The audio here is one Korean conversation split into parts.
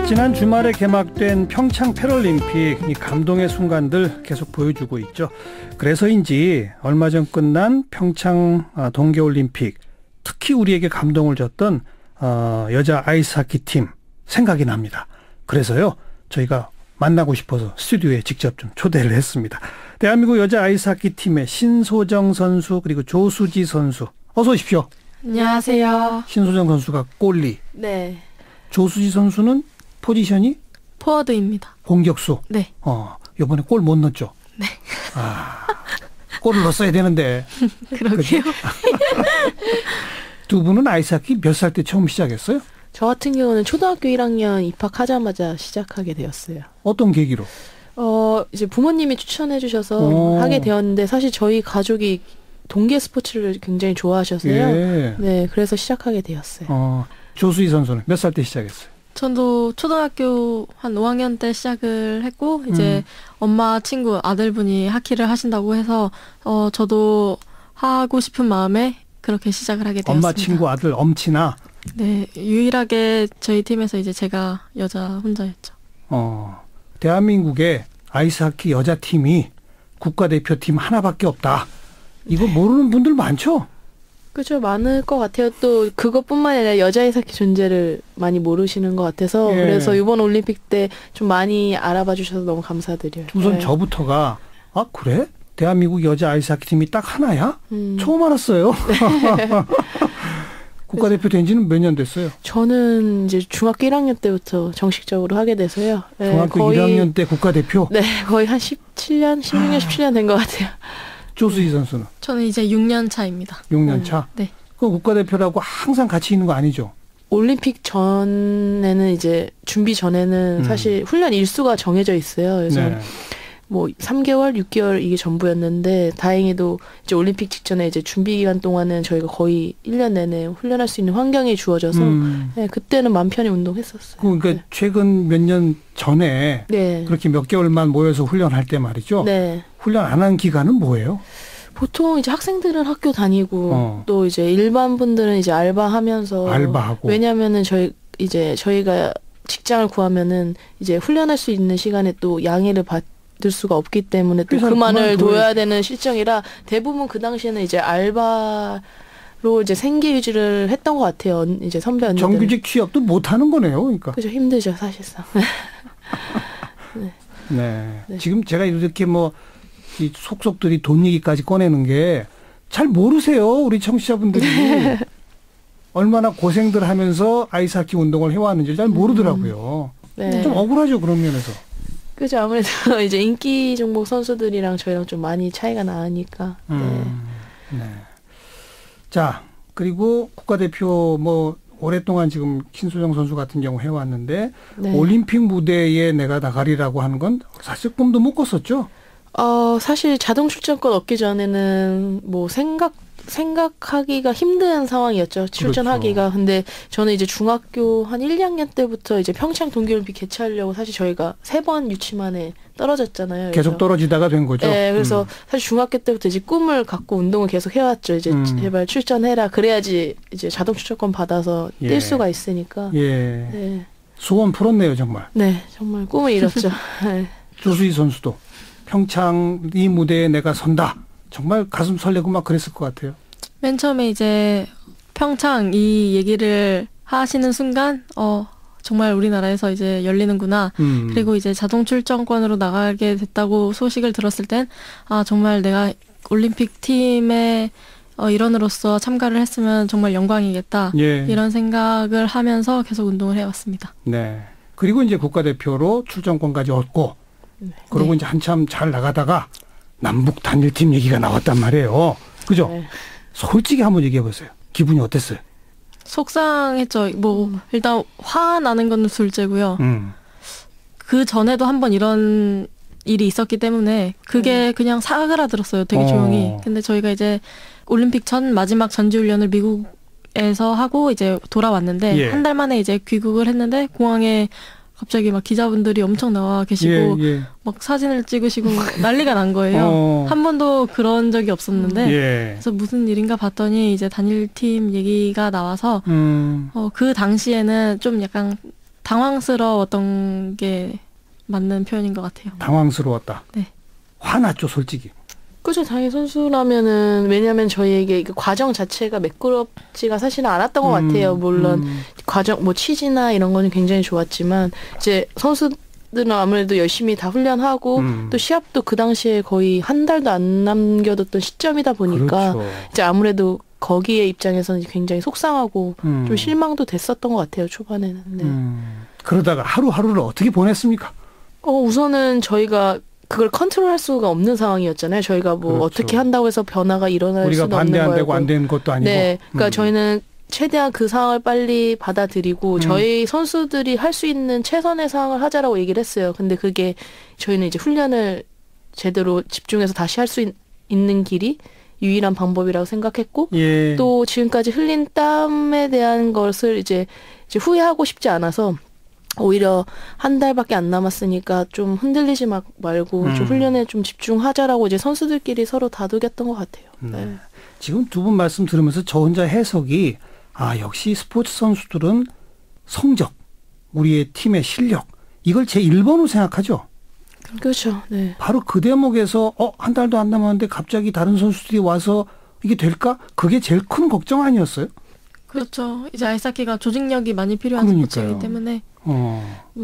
지난 주말에 개막된 평창 패럴림픽, 이 감동의 순간들 계속 보여주고 있죠. 그래서인지 얼마 전 끝난 평창 동계올림픽, 특히 우리에게 감동을 줬던 여자 아이스하키 팀 생각이 납니다. 그래서요, 저희가 만나고 싶어서 스튜디오에 직접 좀 초대를 했습니다. 대한민국 여자 아이스하키 팀의 신소정 선수 그리고 조수지 선수, 어서 오십시오. 안녕하세요. 신소정 선수가 골리. 네. 조수지 선수는 포지션이? 포워드입니다. 공격수. 네. 이번에 골 못 넣었죠? 네. 골을 넣었어야 되는데. 그러게요. 두 분은 아이스하키 몇 살 때 처음 시작했어요? 저 같은 경우는 초등학교 1학년 입학하자마자 시작하게 되었어요. 어떤 계기로? 이제 부모님이 추천해 주셔서 하게 되었는데, 사실 저희 가족이 동계 스포츠를 굉장히 좋아하셔서요. 예. 네, 그래서 시작하게 되었어요. 조수희 선수는 몇 살 때 시작했어요? 저도 초등학교 한 5학년 때 시작을 했고, 이제 엄마 친구 아들분이 하키를 하신다고 해서 저도 하고 싶은 마음에 그렇게 시작을 하게 되었습니다. 엄마 친구 아들 엄친아? 네, 유일하게 저희 팀에서 이제 제가 여자 혼자였죠. 대한민국의 아이스하키 여자팀이 국가대표팀 하나밖에 없다. 이거 모르는 분들 많죠? 그죠, 많을 것 같아요. 또 그것뿐만 아니라 여자 아이스하키 존재를 많이 모르시는 것 같아서, 예. 그래서 이번 올림픽 때 좀 많이 알아봐 주셔서 너무 감사드려요. 우선 네. 저부터가 그래? 대한민국 여자 아이스하키 팀이 딱 하나야? 처음 알았어요. 국가대표 된 지는 몇 년 됐어요? 저는 이제 중학교 1학년 때부터 정식적으로 하게 돼서요. 네, 중학교 거의, 1학년 때 국가대표? 네, 거의 한 17년, 16년, 17년 된 것 같아요. 조수희 선수는? 저는 이제 6년 차입니다. 6년 차? 네. 그 국가대표라고 항상 같이 있는 거 아니죠? 올림픽 전에는 이제 준비 전에는 사실 훈련 일수가 정해져 있어요. 그래서 네. 뭐 3개월, 6개월 이게 전부였는데, 다행히도 이제 올림픽 직전에 이제 준비 기간 동안은 저희가 거의 1년 내내 훈련할 수 있는 환경이 주어져서 네, 그때는 마음 편히 운동했었어요. 그러니까 네. 최근 몇 년 전에 네. 그렇게 몇 개월만 모여서 훈련할 때 말이죠. 네. 훈련 안 한 기간은 뭐예요? 보통 이제 학생들은 학교 다니고 또 이제 일반 분들은 이제 알바하면서, 알바하고. 왜냐면은 저희가 직장을 구하면은 이제 훈련할 수 있는 시간에 또 양해를 받을 수가 없기 때문에 또 그만을 둬야 되는 실정이라, 대부분 그 당시에는 이제 알바로 이제 생계 유지를 했던 것 같아요. 이제 선배 언니들. 정규직 취업도 못 하는 거네요, 그러니까. 그죠, 힘들죠 사실상. 네. 지금 제가 이렇게 이 속속들이 돈 얘기까지 꺼내는 게 잘 모르세요, 우리 청취자분들이. 얼마나 고생들 하면서 아이스하키 운동을 해왔는지 잘 모르더라고요. 네. 좀 억울하죠, 그런 면에서. 그죠, 아무래도 이제 인기 종목 선수들이랑 저희랑 좀 많이 차이가 나니까. 네. 자, 그리고 국가대표 오랫동안 지금 신소정 선수 같은 경우 해왔는데, 네. 올림픽 무대에 내가 나가리라고 하는 건 사실 꿈도 못 꿨었죠? 사실 자동 출전권 얻기 전에는 생각하기가 힘든 상황이었죠. 출전하기가. 그렇죠. 근데 저는 이제 중학교 한 1, 2학년 때부터 이제 평창 동계올림픽 개최하려고, 사실 저희가 3번 유치만에 떨어졌잖아요. 계속 떨어지다가 된 거죠. 네, 그래서 사실 중학교 때부터 이제 꿈을 갖고 운동을 계속 해왔죠. 이제 제발 출전해라. 그래야지 이제 자동 출전권 받아서 뛸 수가 있으니까. 예. 네. 소원 풀었네요, 정말. 네, 정말 꿈을 이뤘죠. 네. 조수희 선수도 평창 이 무대에 내가 선다. 정말 가슴 설레고 막 그랬을 것 같아요. 맨 처음에 이제 평창 이 얘기를 하시는 순간, 정말 우리나라에서 이제 열리는구나. 그리고 이제 자동 출전권으로 나가게 됐다고 소식을 들었을 땐, 정말 내가 올림픽 팀의 일원으로서 참가를 했으면 정말 영광이겠다. 예. 이런 생각을 하면서 계속 운동을 해왔습니다. 네. 그리고 이제 국가대표로 출전권까지 얻고, 그리고 네. 이제 한참 잘 나가다가 남북 단일팀 얘기가 나왔단 말이에요. 그죠? 네. 솔직히 한번 얘기해 보세요. 기분이 어땠어요? 속상했죠. 일단 화나는 건 둘째고요. 그 전에도 한번 이런 일이 있었기 때문에 그게 그냥 사그라들었어요. 되게 조용히. 근데 저희가 이제 올림픽 전 마지막 전지훈련을 미국에서 하고 이제 돌아왔는데, 예. 한 달 만에 이제 귀국을 했는데, 공항에 갑자기 막 기자분들이 엄청 나와 계시고 막 사진을 찍으시고 난리가 난 거예요. 한 번도 그런 적이 없었는데 그래서 무슨 일인가 봤더니 이제 단일팀 얘기가 나와서 그 당시에는 좀 약간 당황스러웠던 게 맞는 표현인 것 같아요. 당황스러웠다. 네. 화났죠, 솔직히. 그죠. 당연히 선수라면은, 왜냐면 저희에게 그 과정 자체가 매끄럽지가 사실은 않았던 것 같아요. 물론, 과정, 뭐, 취지나 이런 거는 굉장히 좋았지만, 이제 선수들은 아무래도 열심히 다 훈련하고, 또 시합도 그 당시에 거의 한 달도 안 남겨뒀던 시점이다 보니까, 그렇죠. 이제 아무래도 거기에 입장에서는 굉장히 속상하고, 좀 실망도 됐었던 것 같아요, 초반에는. 네. 그러다가 하루하루를 어떻게 보냈습니까? 우선은 저희가 그걸 컨트롤할 수가 없는 상황이었잖아요. 저희가 뭐 그렇죠. 어떻게 한다고 해서 변화가 일어날 수는 없는 거고. 우리가 반대 안 되고 안 되는 것도 아니고. 네. 그러니까 저희는 최대한 그 상황을 빨리 받아들이고 저희 선수들이 할 수 있는 최선의 상황을 하자라고 얘기를 했어요. 근데 그게 저희는 이제 훈련을 제대로 집중해서 다시 할 수 있는 길이 유일한 방법이라고 생각했고 예. 또 지금까지 흘린 땀에 대한 것을 이제 후회하고 싶지 않아서 오히려 한 달밖에 안 남았으니까 좀 흔들리지 말고 좀 훈련에 좀 집중하자라고 이제 선수들끼리 서로 다독였던 것 같아요. 네. 지금 두 분 말씀 들으면서 저 혼자 해석이 역시 스포츠 선수들은 성적, 우리의 팀의 실력 이걸 제 1번으로 생각하죠. 그렇죠. 네. 바로 그 대목에서 한 달도 안 남았는데 갑자기 다른 선수들이 와서 이게 될까? 그게 제일 큰 걱정 아니었어요? 그렇죠. 이제 아이스하키가 조직력이 많이 필요한 그러니까요. 스포츠이기 때문에.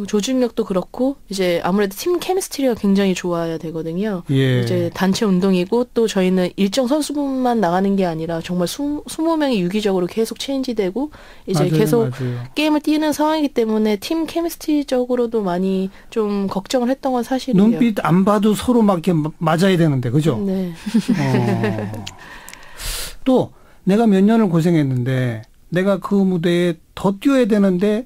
조직력도 그렇고 이제 아무래도 팀 케미스트리가 굉장히 좋아야 되거든요. 예. 이제 단체 운동이고 또 저희는 일정 선수분만 나가는 게 아니라 정말 20명이 유기적으로 계속 체인지되고 이제 맞아요, 계속 맞아요. 게임을 뛰는 상황이기 때문에 팀 케미스트리적으로도 많이 좀 걱정을 했던 건 사실이에요. 눈빛 안 봐도 서로 막 이렇게 맞아야 되는데 그죠? 네. 또 내가 몇 년을 고생했는데 내가 그 무대에 더 뛰어야 되는데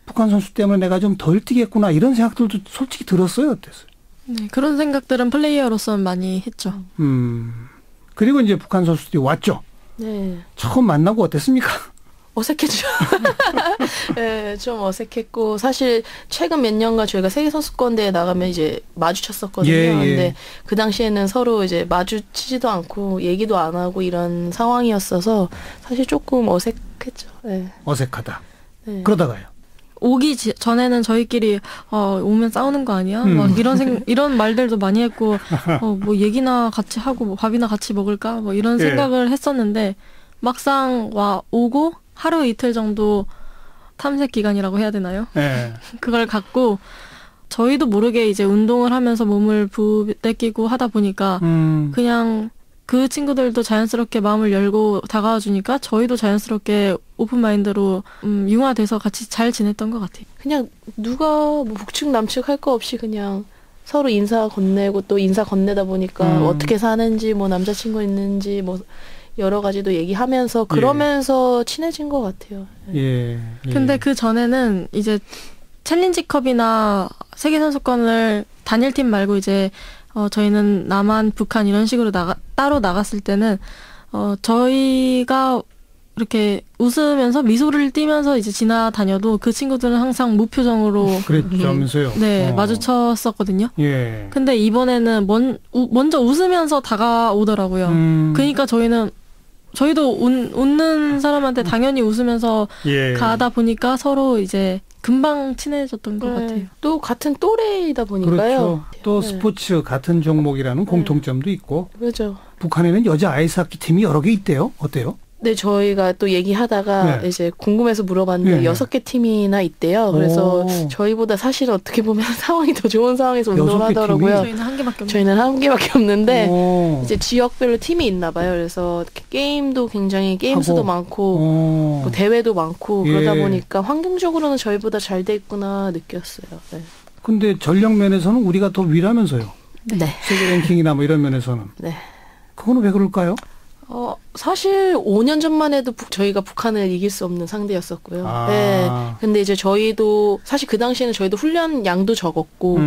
북한 선수 때문에 내가 좀 덜 뛰겠구나 이런 생각들도 솔직히 들었어요. 어땠어요? 네, 그런 생각들은 플레이어로서는 많이 했죠. 그리고 이제 북한 선수들이 왔죠. 네. 처음 만나고 어땠습니까? 어색했죠. 네, 좀 어색했고 사실 최근 몇 년간 저희가 세계 선수권대회 나가면 이제 마주쳤었거든요. 예. 근데 그 당시에는 서로 이제 마주치지도 않고 얘기도 안 하고 이런 상황이었어서 사실 조금 어색했죠. 네. 어색하다. 네. 그러다가요. 오기 전에는 저희끼리 오면 싸우는 거 아니야? 막 이런 말들도 많이 했고 뭐 얘기나 같이 하고 뭐 밥이나 같이 먹을까? 뭐 이런 생각을 했었는데 막상 오고 하루 이틀 정도 탐색 기간이라고 해야 되나요? 네. 그걸 갖고 저희도 모르게 이제 운동을 하면서 몸을 부대끼고 하다 보니까 그냥 그 친구들도 자연스럽게 마음을 열고 다가와 주니까 저희도 자연스럽게 오픈마인드로 융화돼서 같이 잘 지냈던 것 같아요. 그냥 누가 뭐 북측 남측 할 거 없이 그냥 서로 인사 건네고 또 인사 건네다 보니까 어떻게 사는지 뭐 남자친구 있는지 뭐 여러 가지도 얘기하면서 그러면서 친해진 것 같아요. 예. 근데 그 전에는 이제 챌린지컵이나 세계선수권을 단일팀 말고 이제 저희는 남한, 북한 이런 식으로 따로 나갔을 때는 저희가 이렇게 웃으면서 미소를 띠면서 이제 지나다녀도 그 친구들은 항상 무표정으로 그랬다면서요. 네, 마주쳤었거든요. 예. 근데 이번에는 먼저 웃으면서 다가오더라고요. 그러니까 저희도 웃는 사람한테 당연히 웃으면서 가다 보니까 서로 이제 금방 친해졌던 것 같아요. 또 같은 또래이다 보니까요. 그렇죠. 또 스포츠 같은 종목이라는 공통점도 있고. 그렇죠. 북한에는 여자 아이스하키 팀이 여러 개 있대요. 어때요? 네, 저희가 또 얘기하다가 이제 궁금해서 물어봤는데 6개 팀이나 있대요. 그래서 저희보다 사실 어떻게 보면 상황이 더 좋은 상황에서 운동을 하더라고요. 저희는 한 개밖에 없는데 이제 지역별로 팀이 있나 봐요. 그래서 게임도 굉장히 게임 수도 많고 뭐 대회도 많고 그러다 보니까 환경적으로는 저희보다 잘 돼 있구나 느꼈어요. 네. 근데 전력 면에서는 우리가 더 위라면서요. 네. 세계 랭킹이나 뭐 이런 면에서는. 네. 그거는 왜 그럴까요? 사실 5년 전만 해도 저희가 북한을 이길 수 없는 상대였었고요. 네. 근데 이제 저희도 사실 그 당시에는 저희도 훈련 양도 적었고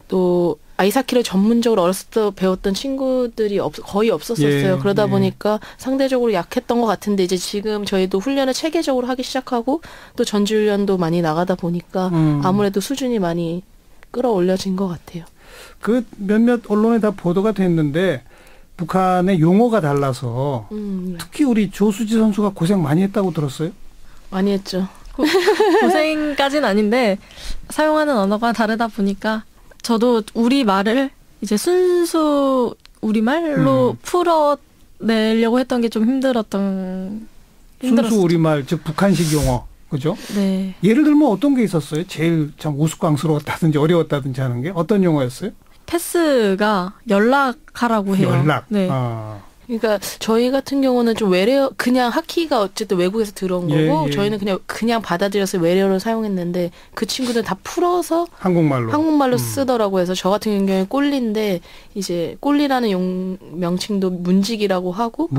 또 아이스하키를 전문적으로 어렸을 때 배웠던 친구들이 거의 없었었어요. 그러다 보니까 상대적으로 약했던 것 같은데 이제 지금 저희도 훈련을 체계적으로 하기 시작하고 또 전지훈련도 많이 나가다 보니까 아무래도 수준이 많이 끌어올려진 것 같아요. 그 몇몇 언론에 다 보도가 됐는데 북한의 용어가 달라서 특히 우리 조수지 선수가 고생 많이 했다고 들었어요? 많이 했죠. 고생까지는 아닌데 사용하는 언어가 다르다 보니까 저도 우리말을 이제 순수 우리말로 풀어내려고 했던 게 좀 힘들었어요. 순수 우리말, 즉 북한식 용어. 그죠? 네. 예를 들면 어떤 게 있었어요? 제일 참 우스꽝스러웠다든지 어려웠다든지 하는 게 어떤 용어였어요? 패스가 연락하라고 해요. 연락. 네. 그러니까 저희 같은 경우는 좀 외래어 그냥 하키가 어쨌든 외국에서 들어온 거고 저희는 그냥 받아들여서 외래어를 사용했는데 그 친구들 다 풀어서 한국말로 쓰더라고요. 그래서 저 같은 경우에 꼴리인데 이제 꼴리라는 명칭도 문지기라고 하고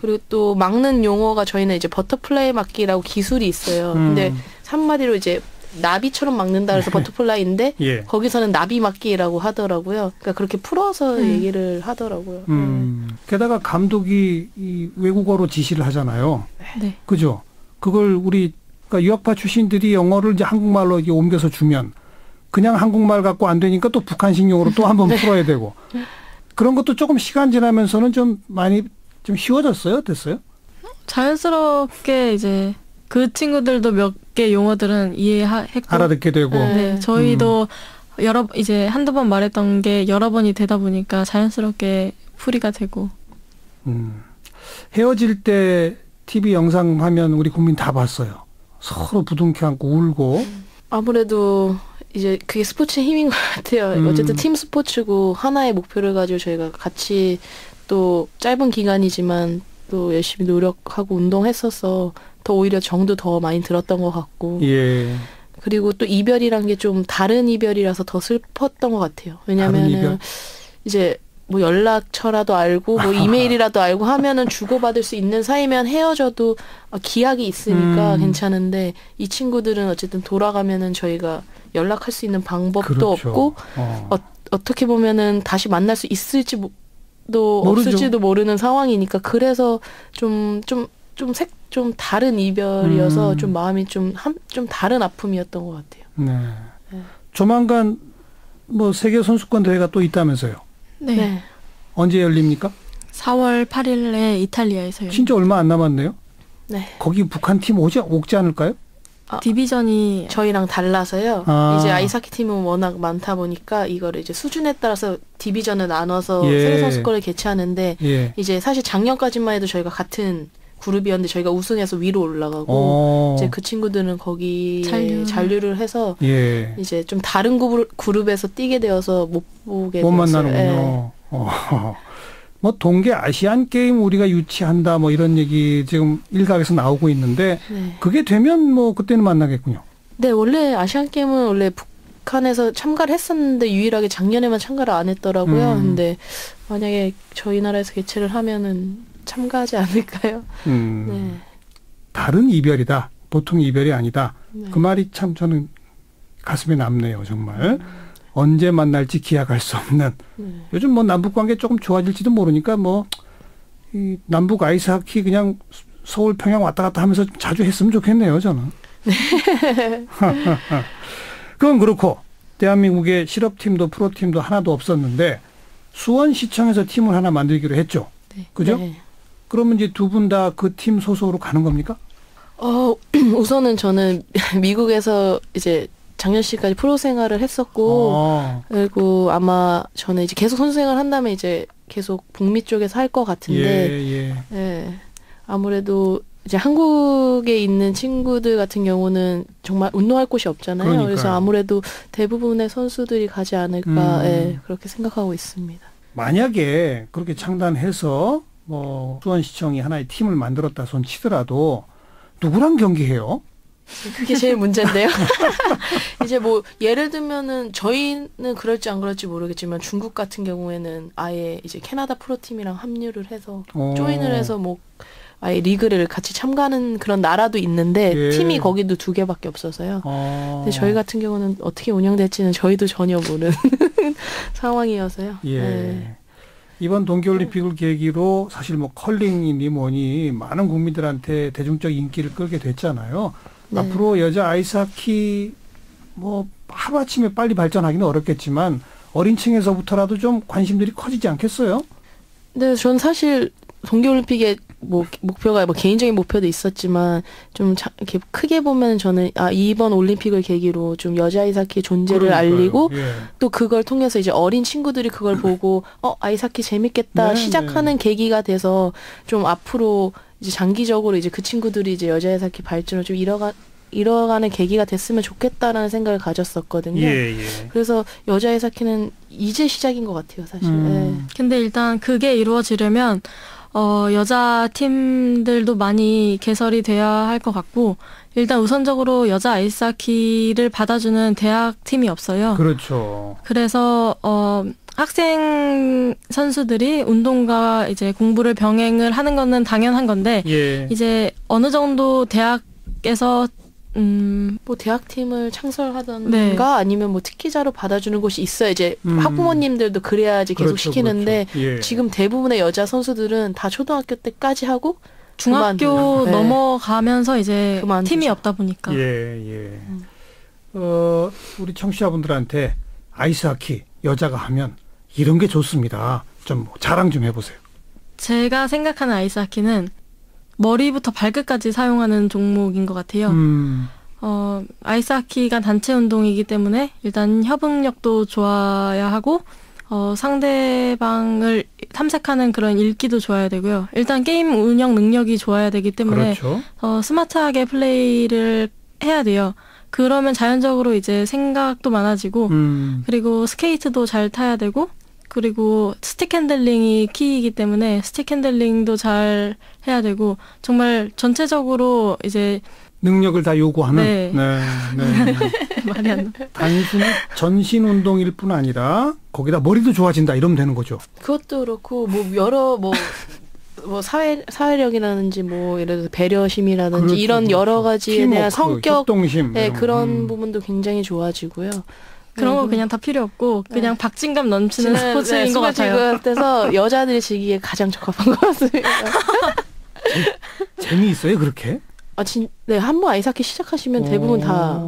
그리고 또 막는 용어가 저희는 이제 버터플라이 막기라고 기술이 있어요. 근데 한마디로 이제 나비처럼 막는다 그래서 버터플라이인데 거기서는 나비 막기라고 하더라고요. 그러니까 그렇게 풀어서 얘기를 하더라고요. 게다가 감독이 이 외국어로 지시를 하잖아요. 네. 그죠? 그걸 우리 그러니까 유학파 출신들이 영어를 이제 한국말로 이렇게 옮겨서 주면 그냥 한국말 갖고 안 되니까 또 북한식 용어로 또 한번 풀어야 되고 그런 것도 조금 시간 지나면서는 좀 많이 좀 쉬워졌어요? 어땠어요? 자연스럽게 이제 그 친구들도 몇 개 용어들은 이해했고 알아듣게 되고. 네, 저희도 이제 한두 번 말했던 게 여러 번이 되다 보니까 자연스럽게 풀이가 되고. 헤어질 때 TV 영상 하면 우리 국민 다 봤어요. 서로 부둥켜 안고 울고. 아무래도 이제 그게 스포츠의 힘인 것 같아요. 어쨌든 팀 스포츠고 하나의 목표를 가지고 저희가 같이 또 짧은 기간이지만 또 열심히 노력하고 운동했어서 더 오히려 정도 더 많이 들었던 것 같고. 그리고 또 이별이란 게 좀 다른 이별이라서 더 슬펐던 것 같아요. 왜냐면은 이제 뭐 연락처라도 알고 뭐 이메일이라도 알고 하면은 주고받을 수 있는 사이면 헤어져도 기약이 있으니까 괜찮은데 이 친구들은 어쨌든 돌아가면은 저희가 연락할 수 있는 방법도 없고 어떻게 보면은 다시 만날 수 있을지도 없을지도 모르는 상황이니까 그래서 좀 다른 이별이어서 좀 마음이 좀 다른 아픔이었던 것 같아요. 네. 조만간 뭐 세계 선수권 대회가 또 있다면서요? 네. 언제 열립니까? 4월 8일에 이탈리아에서 열립니다. 진짜 얼마 안 남았네요. 네. 거기 북한 팀 오지 않을까요? 디비전이 저희랑 달라서요. 이제 아이스하키 팀은 워낙 많다 보니까 이거를 이제 수준에 따라서 디비전을 나눠서 세계 선수권을 개최하는데 이제 사실 작년까지만 해도 저희가 같은 그룹이었는데 저희가 우승해서 위로 올라가고 이제 그 친구들은 거기 잔류를 해서 이제 좀 다른 그룹에서 뛰게 되어서 못 만나는군요. 뭐 동계 아시안 게임 우리가 유치한다 뭐 이런 얘기 지금 일각에서 나오고 있는데 그게 되면 뭐 그때는 만나겠군요. 네, 원래 아시안 게임은 원래 북한에서 참가를 했었는데 유일하게 작년에만 참가를 안 했더라고요. 근데 만약에 저희 나라에서 개최를 하면은 참가하지 않을까요? 네. 다른 이별이다. 보통 이별이 아니다. 그 말이 참 저는 가슴에 남네요. 정말. 언제 만날지 기약할 수 없는. 요즘 뭐 남북관계 조금 좋아질지도 모르니까 뭐 이 남북 아이스하키 그냥 서울 평양 왔다 갔다 하면서 자주 했으면 좋겠네요. 저는. 그건 그렇고 대한민국의 실업팀도 프로팀도 하나도 없었는데 수원시청에서 팀을 하나 만들기로 했죠. 그죠? 네. 그러면 이제 두 분 다 그 팀 소속으로 가는 겁니까? 우선은 저는 미국에서 이제 작년 시까지 프로 생활을 했었고, 그리고 아마 저는 이제 계속 선수 생활을 한다면 이제 계속 북미 쪽에서 할 것 같은데, 아무래도 이제 한국에 있는 친구들 같은 경우는 정말 운동할 곳이 없잖아요. 그러니까요. 그래서 아무래도 대부분의 선수들이 가지 않을까, 그렇게 생각하고 있습니다. 만약에 그렇게 창단해서 뭐 수원시청이 하나의 팀을 만들었다 손 치더라도 누구랑 경기해요? 그게 제일 문제인데요. 이제 뭐 예를 들면은 저희는 그럴지 안 그럴지 모르겠지만 중국 같은 경우에는 아예 이제 캐나다 프로팀이랑 합류를 해서 조인을 해서 뭐 아예 리그를 같이 참가하는 그런 나라도 있는데 팀이 거기도 2개밖에 없어서요. 근데 저희 같은 경우는 어떻게 운영될지는 저희도 전혀 모르는 상황이어서요. 이번 동계올림픽을 계기로 사실 뭐 컬링이니 뭐니 많은 국민들한테 대중적 인기를 끌게 됐잖아요. 앞으로 여자 아이스하키 뭐 하루아침에 빨리 발전하기는 어렵겠지만 어린 층에서부터라도 좀 관심들이 커지지 않겠어요? 네, 전 사실 동계올림픽의 뭐 목표가 뭐 개인적인 목표도 있었지만 좀 이렇게 크게 보면 저는 이번 올림픽을 계기로 좀 여자 아이스하키의 존재를 그러니까요. 알리고 예. 또 그걸 통해서 이제 어린 친구들이 그걸 보고 아이스하키 재밌겠다 네, 시작하는 계기가 돼서 좀 앞으로 이제 장기적으로 이제 그 친구들이 이제 여자 아이스하키 발전을 좀 이뤄가는 계기가 됐으면 좋겠다라는 생각을 가졌었거든요. 예. 그래서 여자 아이스하키는 이제 시작인 것 같아요, 사실. 근데 일단 그게 이루어지려면 여자 팀들도 많이 개설이 돼야 할 것 같고 일단 우선적으로 여자 아이스하키를 받아주는 대학 팀이 없어요. 그렇죠. 그래서 학생 선수들이 운동과 이제 공부를 병행을 하는 거는 당연한 건데 예. 이제 어느 정도 대학에서 뭐 대학팀을 창설하던가 네. 아니면 뭐 특기자로 받아주는 곳이 있어야 이제 학부모님들도 그래야지 계속 그렇죠, 시키는데 그렇죠. 예. 지금 대부분의 여자 선수들은 다 초등학교 때까지 하고 중학교 그만둬요. 네. 넘어가면서 이제 그만두죠. 팀이 없다 보니까 예. 우리 청취자분들한테 아이스하키 여자가 하면 이런 게 좋습니다. 좀 자랑 좀 해보세요. 제가 생각하는 아이스하키는 머리부터 발끝까지 사용하는 종목인 것 같아요. 아이스하키가 단체 운동이기 때문에 일단 협응력도 좋아야 하고 상대방을 탐색하는 그런 읽기도 좋아야 되고요. 일단 게임 운영 능력이 좋아야 되기 때문에 그렇죠. 스마트하게 플레이를 해야 돼요. 그러면 자연적으로 이제 생각도 많아지고 그리고 스케이트도 잘 타야 되고 그리고 스틱 핸들링이 키이기 때문에 스틱 핸들링도 잘 해야 되고 정말 전체적으로 이제 능력을 다 요구하는 네. 말이 안 나. 단순히 전신 운동일 뿐 아니라 거기다 머리도 좋아진다 이러면 되는 거죠. 그것도 그렇고 뭐 여러 뭐 사회력이라든지 뭐 예를 들어서 배려심이라든지 그렇죠, 이런 여러 가지에 팀워크, 대한 성격 협동심 네, 이런 거. 그런 부분도 굉장히 좋아지고요. 그런 거 그냥 다 필요 없고 그냥 박진감 넘치는 스포츠인 것 같아요. 그래서 여자들이 즐기기에 가장 적합한 것 같습니다. 재미있어요 그렇게? 네, 한 번 아이스하키 시작하시면 대부분 다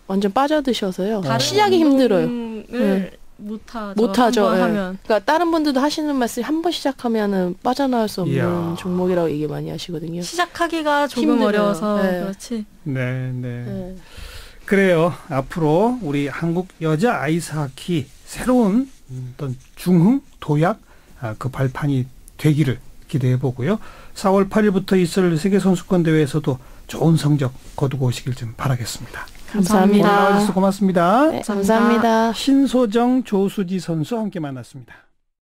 완전 빠져드셔서요. 시작이 힘들어요. 네. 못하죠. 네. 하면. 그러니까 다른 분들도 하시는 말씀이 한 번 시작하면은 빠져나올 수 없는 이야. 종목이라고 얘기 많이 하시거든요. 시작하기가 조금 힘들어요. 어려워서 네. 그렇지. 네. 그래요. 앞으로 우리 한국 여자 아이스하키 새로운 어떤 중흥, 도약 그 발판이 되기를 기대해 보고요. 4월 8일부터 있을 세계선수권대회에서도 좋은 성적 거두고 오시길 좀 바라겠습니다. 감사합니다. 오늘 나와주셔서 고맙습니다. 네, 감사합니다. 신소정, 조수지 선수 함께 만났습니다.